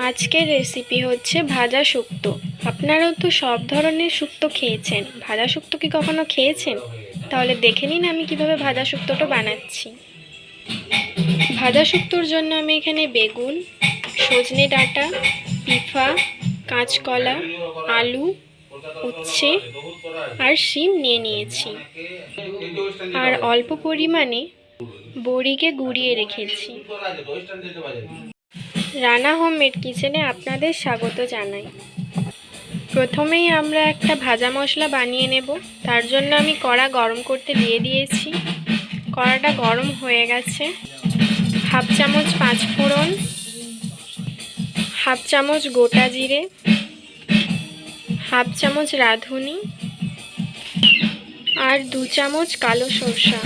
আজকের রেসিপি হচ্ছে ভাজা শুক্তো। আপনারাও তো সব ধরনের শুক্তো খেয়েছেন, ভাজা শুক্তো কি কখনো খেয়েছেন? তাহলে দেখে নিন আমি কিভাবে ভাজা শুক্তোটা বানাচ্ছি। ভাজা শুক্তোর জন্য আমি এখানে বেগুন, সজনে ডাঁটা, পিফা, কাঁচকলা, আলু, উচ্ছে আর শিম নিয়ে নিয়েছি। আর অল্প পরিমাণে বড়িকে গুঁড়িয়ে রেখেছি। রানা হোমমেড কিচেনে আপনাদের স্বাগত জানাই। প্রথমেই আমরা একটা ভাজা মশলা বানিয়ে নেব। তার জন্য আমি কড়া গরম করতে দিয়ে দিয়েছি। কড়াটা গরম হয়ে গেছে। হাফ চামচ পাঁচফোড়ন, হাফ চামচ গোটা জিরে, হাফ চামচ রাঁধুনি আর 2 চামচ কালো সরষা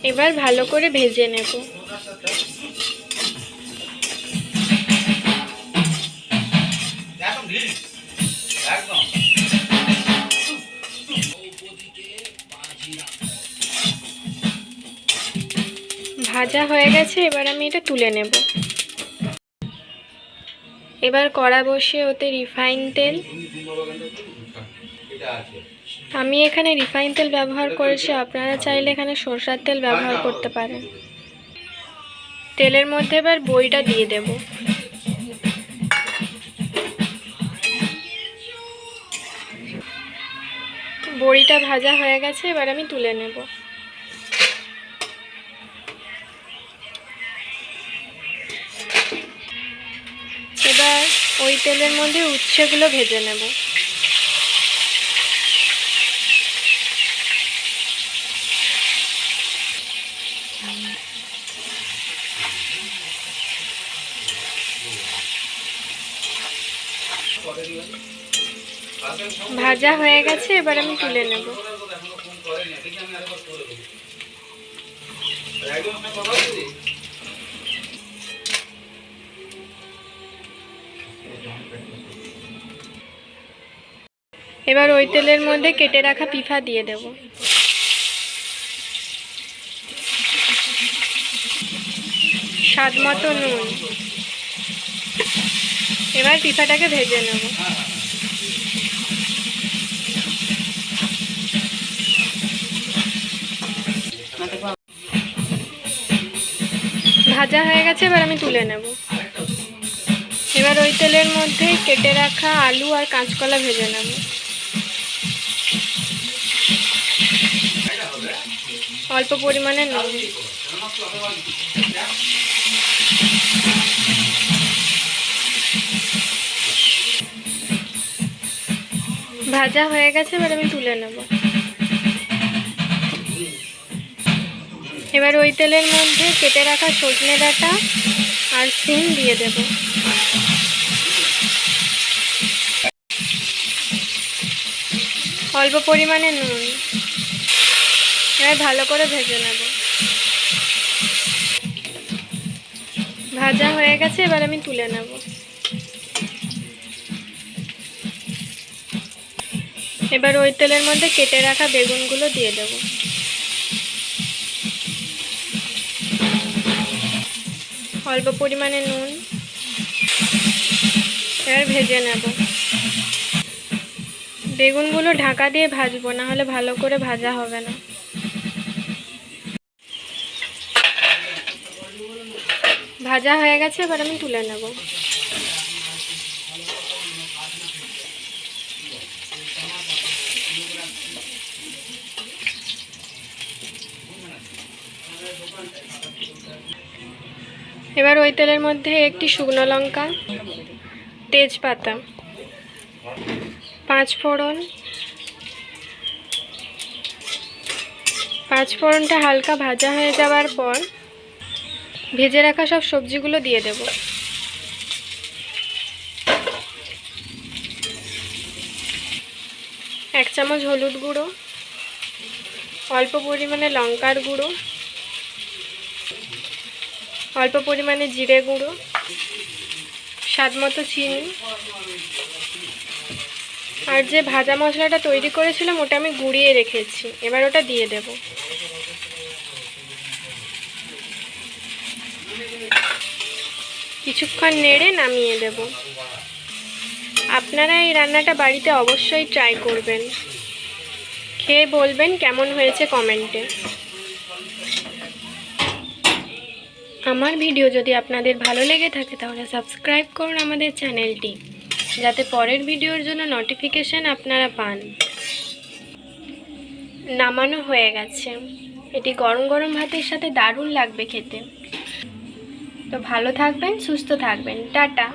এবার ভালো করে ভেজে নেব। ভাজা হয়ে গেছে, এবার আমি এটা তুলে নেব। এবার কড়া বসিয়ে ওতে রিফাইন তেল, আমি এখানে রিফাইন তেল ব্যবহার করেছি, আপনারা চাইলে এখানে সরষের তেল ব্যবহার করতে পারেন। তেলের মধ্যে এবার বড়িটা দিয়ে দেব। বড়িটা ভাজা হয়ে গেছে, এবার আমি তুলে নেব। এবার ওই তেলের মধ্যে উচ্ছেগুলো ভেজে নেব। ভাজা হয়ে গেছে, এবার আমি তুলে নেব। এবার ওই তেলের মধ্যে কেটে রাখা পিফা দিয়ে দেব। স্বাদ মতো নুন। এবার পিফাটাকে ভেজে নেব। ভাজা হয়ে গেছে, এবার আমি তুলে নেব। এবার ওই তেলের মধ্যে কেটে রাখা আলু আর কাঁচকলা ভেজে নেব। অল্প পরিমাণে নুন। ভাজা হয়ে গেছে, এবার আমি তুলে নেব। এবার ওই তেলের মধ্যে কেটে রাখা সজনে ডাঁটা আর শিম দিয়ে দেব। অল্প পরিমাণে নুন। এবার ভালো করে ভেজে নেব। ভাজা হয়ে গেছে, এবার আমি তুলে নেব। এবার ওই তেলের মধ্যে কেটে রাখা বেগুনগুলো দিয়ে দেব। অল্প পরিমাণে নুন। এবার ভেজে নেব। বেগুনগুলো ঢাকা দিয়ে ভাজবো, না হলে ভালো করে ভাজা হবে না। ভাজা হয়ে গেছে, এবার আমি তুলে নেব। এবার ওই তেলের মধ্যে একটি শুকনো লঙ্কা, তেজপাতা, পাঁচফোড়নটা হালকা ভাজা হয়ে যাওয়ার পর ভেজে রাখা সব সবজিগুলো দিয়ে দেব। এক চামচ হলুদ গুঁড়ো, অল্প পরিমাণে লঙ্কার গুঁড়ো, অল্প পরিমাণে জিরে গুঁড়ো, স্বাদ মতো চিনি, আর যে ভাজা মশলাটা তৈরি করেছিলাম ওটা আমি গুঁড়িয়ে রেখেছি, এবার ওটা দিয়ে দেব। কিছুক্ষণ নেড়ে নামিয়ে দেব। আপনারা এই রান্নাটা বাড়িতে অবশ্যই ট্রাই করবেন, খেয়ে বলবেন কেমন হয়েছে কমেন্টে। আমার ভিডিও যদি আপনাদের ভালো লেগে থাকে তাহলে সাবস্ক্রাইব করুন আমাদের চ্যানেলটি, যাতে পরের ভিডিওর জন্য নোটিফিকেশান আপনারা পান। নামানো হয়ে গেছে। এটি গরম গরম ভাতের সাথে দারুণ লাগবে খেতে। তো ভালো থাকবেন, সুস্থ থাকবেন, টাটা।